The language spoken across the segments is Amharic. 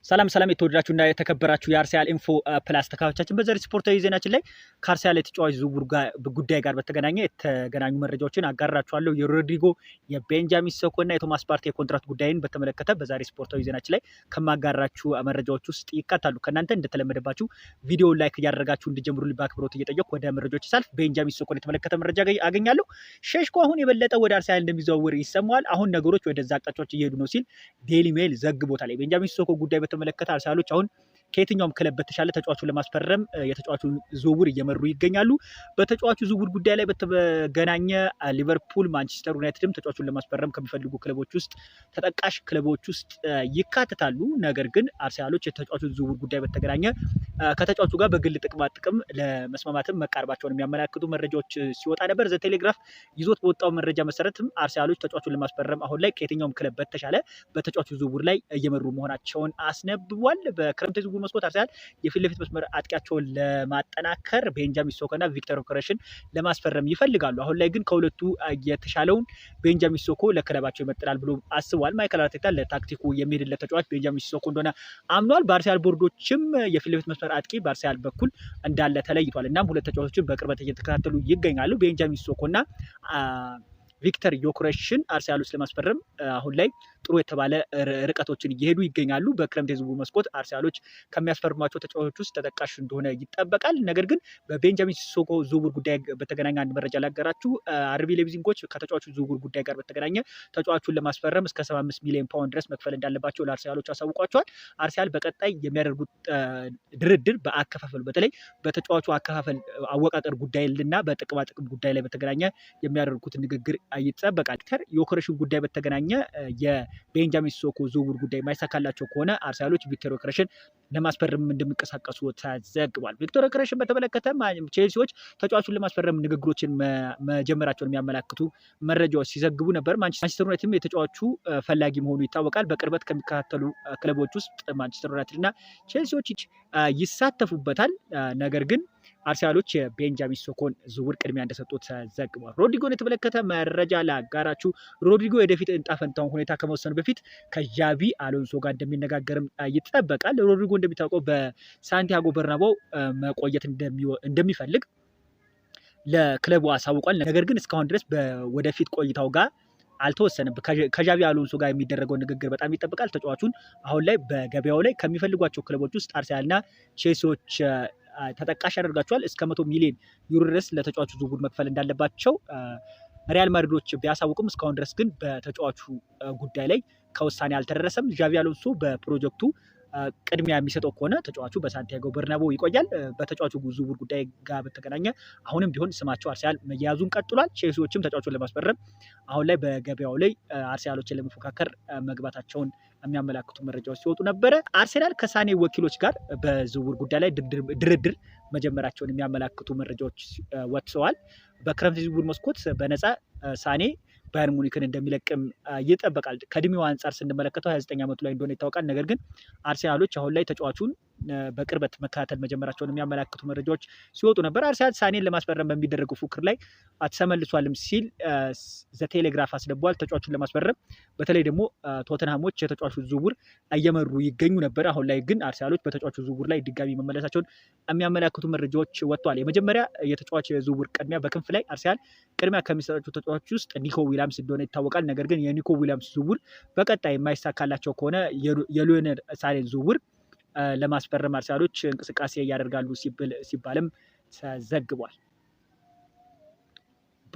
ሰላም የተወደዳችሁና የተከበራችሁ የአርሰናል ኢንፎ ፕላስ ተከታታዮቻችን በዛሬ ስፖርታዊ ዜናችን ላይ ከአርሰናል የተጫዋች ዝውውር ጉዳይ ጋር በተገናኘ የተገናኙ መረጃዎችን አጋራችኋለሁ። የሮድሪጎ የቤንጃሚን ሴስኮ እና የቶማስ ፓርቴ የኮንትራት ጉዳይን በተመለከተ በዛሬ ስፖርታዊ ዜናችን ላይ ከማጋራችሁ መረጃዎች ውስጥ ይካታሉ። ከእናንተ እንደተለመደባችሁ ቪዲዮውን ላይክ እያደረጋችሁ እንድጀምሩልኝ በአክብሮት እየጠየቅኩ ወደ መረጃዎች ሳልፍ ቤንጃሚን ሴስኮን የተመለከተ መረጃ አገኛለሁ። ሴስኮ አሁን የበለጠ ወደ አርሰናል እንደሚዘዋወር ይሰማዋል። አሁን ነገሮች ወደዛ አቅጣጫዎች እየሄዱ ነው ሲል ዴይሊ ሜል ዘግቦታል። የቤንጃሚን ሴስኮ ጉዳይ በተመለከተ አርሰናሎች አሁን ከየትኛውም ክለብ በተሻለ ተጫዋቹን ለማስፈረም የተጫዋቹን ዝውውር እየመሩ ይገኛሉ። በተጫዋቹ ዝውውር ጉዳይ ላይ በተገናኘ ሊቨርፑል፣ ማንቸስተር ዩናይትድም ተጫዋቹን ለማስፈረም ከሚፈልጉ ክለቦች ውስጥ ተጠቃሽ ክለቦች ውስጥ ይካተታሉ። ነገር ግን አርሰናሎች የተጫዋቹን ዝውውር ጉዳይ በተገናኘ ከተጫዋቹ ጋር በግል ጥቅም ለመስማማትም መቃረባቸውን የሚያመላክቱ መረጃዎች ሲወጣ ነበር። ዘ ቴሌግራፍ ይዞት በወጣው መረጃ መሰረትም አርሰናሎች ተጫዋቹን ለማስፈረም አሁን ላይ ከየትኛውም ክለብ በተሻለ በተጫዋቹ ዝውውር ላይ እየመሩ መሆናቸውን አስነብቧል። በክረምት ዝውውር መስኮት አርሰናል የፊት ለፊት መስመር አጥቂያቸውን ለማጠናከር ቤንጃሚን ሴስኮ እና ቪክተር ዮከረስን ለማስፈረም ይፈልጋሉ። አሁን ላይ ግን ከሁለቱ የተሻለውን ቤንጃሚን ሴስኮ ለክለባቸው ይመጥናል ብሎ አስቧል። ማይክል አርቴታ ለታክቲኩ የሚሄድለት ተጫዋች ቤንጃሚን ሴስኮ እንደሆነ አምኗል። በአርሰናል ቦርዶችም የፊት ለፊት መስመር አጥቂ በአርሰናል በኩል እንዳለ ተለይቷል። እናም ሁለት ተጫዋቾችን በቅርበት እየተከታተሉ ይገኛሉ። ቤንጃሚን ሴስኮ እና ቪክተር ዮከረስን አርሰናሎች ለማስፈረም አሁን ላይ ጥሩ የተባለ ርቀቶችን እየሄዱ ይገኛሉ። በክረምት የዝውውር መስኮት አርሰናሎች ከሚያስፈርሟቸው ተጫዋቾች ውስጥ ተጠቃሽ እንደሆነ ይጠበቃል። ነገር ግን በቤንጃሚን ሴስኮ ዝውውር ጉዳይ በተገናኘ አንድ መረጃ ላጋራችሁ። አርቢ ሌቪዚንጎች ከተጫዋቹ ዝውውር ጉዳይ ጋር በተገናኘ ተጫዋቹን ለማስፈረም እስከ 75 ሚሊዮን ፓውንድ ድረስ መክፈል እንዳለባቸው ለአርሰናሎች አሳውቋቸዋል። አርሰናል በቀጣይ የሚያደርጉት ድርድር በአከፋፈሉ በተለይ በተጫዋቹ አከፋፈል አወቃቀር ጉዳይ እና በጥቅማጥቅም ጉዳይ ላይ በተገናኘ የሚያደርጉት ንግግር ይጠበቃል። ቪክተር ዮከረስን ጉዳይ በተገናኘ የቤንጃሚን ሴስኮ ዝውውር ጉዳይ የማይሳካላቸው ከሆነ አርሰናሎች ቪክተር ዮከረስን ለማስፈረም እንደሚንቀሳቀሱ ተዘግቧል። ቪክተር ዮከረስን በተመለከተ ቼልሲዎች ተጫዋቹን ለማስፈረም ንግግሮችን መጀመራቸውን የሚያመላክቱ መረጃዎች ሲዘግቡ ነበር። ማንቸስተር ዩናይትድም የተጫዋቹ ፈላጊ መሆኑ ይታወቃል። በቅርበት ከሚከታተሉ ክለቦች ውስጥ ማንቸስተር ዩናይትድ እና ቼልሲዎች ይሳተፉበታል። ነገር ግን አርሰናሎች የቤንጃሚን ሴስኮን ዝውውር ቅድሚያ እንደሰጡት ተዘግቧል። ሮድሪጎን የተመለከተ መረጃ ላጋራችሁ። ሮድሪጎ የወደፊት ዕጣ ፈንታውን ሁኔታ ከመወሰኑ በፊት ከዣቪ አሎንሶ ጋር እንደሚነጋገርም ይጠበቃል። ሮድሪጎ እንደሚታወቀው በሳንቲያጎ በርናባው መቆየት እንደሚፈልግ ለክለቡ አሳውቋል። ነገር ግን እስካሁን ድረስ ወደፊት ቆይታው ጋር አልተወሰነም። ከዣቪ አሎንሶ ጋር የሚደረገው ንግግር በጣም ይጠበቃል። ተጫዋቹን አሁን ላይ በገበያው ላይ ከሚፈልጓቸው ክለቦች ውስጥ አርሰናልና ቼልሲዎች ተጠቃሽ ያደርጋቸዋል። እስከ 100 ሚሊዮን ዩሮ ድረስ ለተጫዋቹ ዝውውር መክፈል እንዳለባቸው ሪያል ማድሪዶች ቢያሳውቁም እስካሁን ድረስ ግን በተጫዋቹ ጉዳይ ላይ ከውሳኔ አልተደረሰም። ዣቪ አሎንሶ በፕሮጀክቱ ቅድሚያ የሚሰጠው ከሆነ ተጫዋቹ በሳንቲያጎ በርናባው ይቆያል። በተጫዋቹ ዝውውር ጉዳይ ጋር በተገናኘ አሁንም ቢሆን ስማቸው አርሰናል መያዙን ቀጥሏል። ቼልሲዎችም ተጫዋቹን ለማስፈረም አሁን ላይ በገበያው ላይ አርሰናሎችን ለመፎካከር መግባታቸውን የሚያመላክቱ መረጃዎች ሲወጡ ነበረ። አርሰናል ከሳኔ ወኪሎች ጋር በዝውውር ጉዳይ ላይ ድርድር መጀመራቸውን የሚያመላክቱ መረጃዎች ወጥተዋል። በክረምት ዝውውር መስኮት በነፃ ሳኔ ባየር ሙኒክን እንደሚለቅም ይጠበቃል። ከእድሜው አንጻር ስንመለከተው 29 ዓመቱ ላይ እንደሆነ ይታወቃል። ነገር ግን አርሰናሎች አሁን ላይ ተጫዋቹን በቅርበት መከታተል መጀመራቸውን የሚያመላክቱ መረጃዎች ሲወጡ ነበር። አርሰናል ሳኔን ለማስፈረም በሚደረገው ፉክክር ላይ ተመልሷልም ሲል ዘ ቴሌግራፍ አስነብቧል። ተጫዋቹን ለማስፈረም በተለይ ደግሞ ቶተንሃሞች የተጫዋቹ ዝውውር እየመሩ ይገኙ ነበር። አሁን ላይ ግን አርሰናሎች በተጫዋቹ ዝውውር ላይ ድጋሚ መመለሳቸውን የሚያመላክቱ መረጃዎች ወጥተዋል። የመጀመሪያ የተጫዋች ዝውውር ቅድሚያ በክንፍ ላይ አርሰናል ቅድሚያ ከሚሰጣቸው ተጫዋቾች ውስጥ ኒኮ ዊሊያምስ እንደሆነ ይታወቃል። ነገር ግን የኒኮ ዊሊያምስ ዝውውር በቀጣይ የማይሳካላቸው ከሆነ የሊዮኔል ሳኔን ዝውውር ለማስፈረም አርሰናሎች እንቅስቃሴ ያደርጋሉ ሲባልም ተዘግቧል።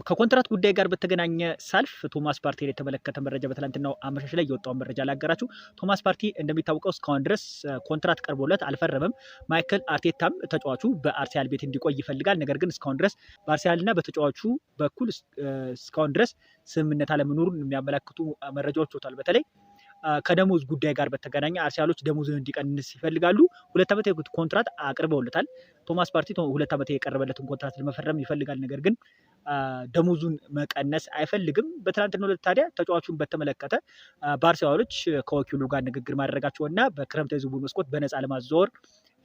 ከኮንትራት ጉዳይ ጋር በተገናኘ ሳልፍ ቶማስ ፓርቴን የተመለከተ መረጃ በትላንትናው አመሻሽ ላይ የወጣውን መረጃ ላጋራችሁ። ቶማስ ፓርቴ እንደሚታወቀው እስካሁን ድረስ ኮንትራት ቀርቦለት አልፈረመም። ማይክል አርቴታም ተጫዋቹ በአርሰናል ቤት እንዲቆይ ይፈልጋል። ነገር ግን እስካሁን ድረስ በአርሰናልና በተጫዋቹ በኩል እስካሁን ድረስ ስምምነት አለመኖሩን የሚያመላክቱ መረጃዎች ወጥተዋል። በተለይ ከደሞዝ ጉዳይ ጋር በተገናኘ አርሰናሎች ደሞዝን እንዲቀንስ ይፈልጋሉ። 2 ዓመት ኮንትራት አቅርበውለታል። ቶማስ ፓርቲ 2 ዓመት የቀረበለትን ኮንትራት ለመፈረም ይፈልጋል። ነገር ግን ደሞዙን መቀነስ አይፈልግም። በትናንትናው ዕለት ታዲያ ተጫዋቹን በተመለከተ በአርሰናሎች ከወኪሉ ጋር ንግግር ማድረጋቸውና በክረምት የዝውውር መስኮት በነፃ ለማዘዋወር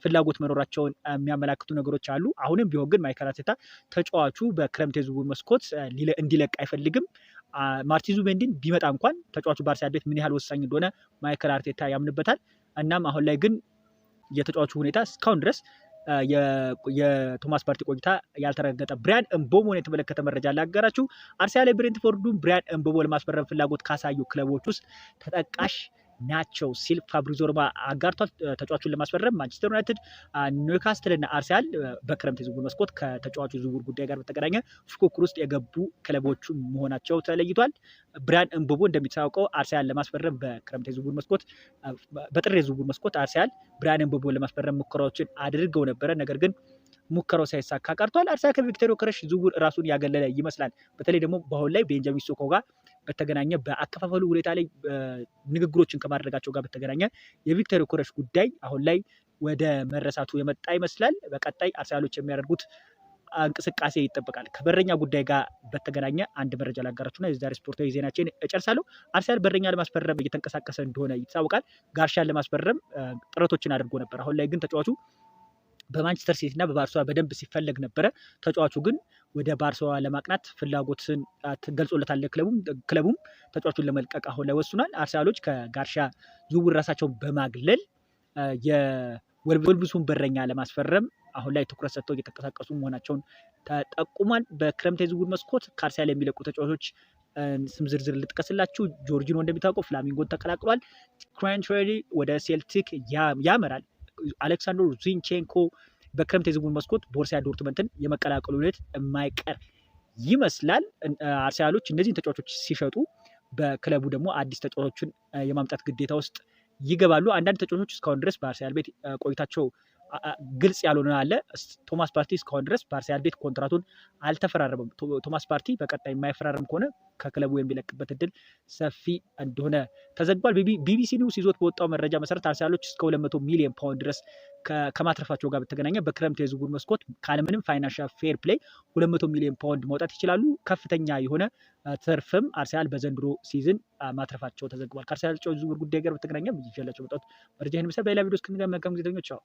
ፍላጎት መኖራቸውን የሚያመላክቱ ነገሮች አሉ። አሁንም ቢሆን ግን ማይክል አርቴታ ተጫዋቹ በክረምት የዝውውር መስኮት እንዲለቅ አይፈልግም። ማርቲን ዙቢሜንዲን ቢመጣ እንኳን ተጫዋቹ በአርሰናል ቤት ምን ያህል ወሳኝ እንደሆነ ማይክል አርቴታ ያምንበታል። እናም አሁን ላይ ግን የተጫዋቹ ሁኔታ እስካሁን ድረስ የቶማስ ፓርቲ ቆይታ ያልተረጋገጠ። ብራያን ኤምቦሞን የተመለከተ መረጃ ላጋራችሁ። አርሰናል ብሬንትፎርዱን ብራያን ኤምቦሞ ለማስፈረም ፍላጎት ካሳዩ ክለቦች ውስጥ ተጠቃሽ ናቸው ሲል ፋብሪዚዮ ሮማኖ አጋርቷል። ተጫዋቹን ለማስፈረም ማንቸስተር ዩናይትድ፣ ኒውካስትል እና አርሰናል በክረምት የዝውውር መስኮት ከተጫዋቹ ዝውውር ጉዳይ ጋር በተገናኘ ፉክክር ውስጥ የገቡ ክለቦቹ መሆናቸው ተለይቷል። ብራያን ኤምቦሞ እንደሚታወቀው አርሰናል ለማስፈረም በክረምት የዝውውር መስኮት በጥር የዝውውር መስኮት አርሰናል ብራያን ኤምቦሞ ለማስፈረም ሙከራዎችን አድርገው ነበረ። ነገር ግን ሙከራው ሳይሳካ ቀርቷል። አርሰናል ከቪክቶር ዮከረስ ዝውውር ራሱን ያገለለ ይመስላል። በተለይ ደግሞ በአሁን ላይ ቤንጃሚን ሲስኮ ጋር በተገናኘ በአከፋፈሉ ሁኔታ ላይ ንግግሮችን ከማድረጋቸው ጋር በተገናኘ የቪክቶር ዮከረስ ጉዳይ አሁን ላይ ወደ መረሳቱ የመጣ ይመስላል። በቀጣይ አርሰናሎች የሚያደርጉት እንቅስቃሴ ይጠበቃል። ከበረኛ ጉዳይ ጋር በተገናኘ አንድ መረጃ ላጋራችሁና የዛሬ ስፖርታዊ ዜናችን እጨርሳለሁ። አርሰናል በረኛ ለማስፈረም እየተንቀሳቀሰ እንደሆነ ይታወቃል። ጋርሻን ለማስፈረም ጥረቶችን አድርጎ ነበር። አሁን ላይ ግን ተጫዋቹ በማንቸስተር ሲቲ እና በባርሳ በደንብ ሲፈለግ ነበረ። ተጫዋቹ ግን ወደ ባርሳ ለማቅናት ፍላጎትን ገልጾለታል። ክለቡም ተጫዋቹን ለመልቀቅ አሁን ላይ ወስኗል። አርሰናሎች ከጋርሻ ዝውውር ራሳቸውን በማግለል የወልቭሱን በረኛ ለማስፈረም አሁን ላይ ትኩረት ሰጥተው እየተንቀሳቀሱ መሆናቸውን ተጠቁሟል። በክረምት የዝውውር መስኮት ከአርሰናል የሚለቁ ተጫዋቾች ስም ዝርዝር ልጥቀስላችሁ። ጆርጂኖ እንደሚታወቀው ፍላሚንጎን ተቀላቅሏል። ክራንትሬሊ ወደ ሴልቲክ ያመራል። አሌክሳንደር ዚንቼንኮ በክረምት የዝውውር መስኮት ቦሩሲያ ዶርትመንትን የመቀላቀሉ ሁኔታ የማይቀር ይመስላል። አርሰናሎች እነዚህን ተጫዋቾች ሲሸጡ በክለቡ ደግሞ አዲስ ተጫዋቾችን የማምጣት ግዴታ ውስጥ ይገባሉ። አንዳንድ ተጫዋቾች እስካሁን ድረስ በአርሰናል ቤት ቆይታቸው ግልጽ ያልሆነ አለ። ቶማስ ፓርቲ እስካሁን ድረስ በአርሰናል ቤት ኮንትራቱን አልተፈራረመም። ቶማስ ፓርቲ በቀጣይ የማይፈራረም ከሆነ ከክለቡ የሚለቅበት እድል ሰፊ እንደሆነ ተዘግቧል። ቢቢሲ ኒውስ ይዞት በወጣው መረጃ መሰረት አርሰናሎች እስከ 200 ሚሊዮን ፓውንድ ድረስ ከማትረፋቸው ጋር በተገናኘ በክረምት የዝውውር መስኮት ካለምንም ፋይናንሻል ፌር ፕሌይ 200 ሚሊዮን ፓውንድ ማውጣት ይችላሉ። ከፍተኛ የሆነ ትርፍም አርሰናል በዘንድሮ ሲዝን ማትረፋቸው ተዘግቧል። ከአርሰናል ዝውውር ጉዳይ ጋር በተገናኘ ይዤላችሁ መጣሁት መረጃ ይህን መሰል። በሌላ ቪዲዮ እስክንገናኝ መልካም ጊዜ ተመኘሁ። ቻው።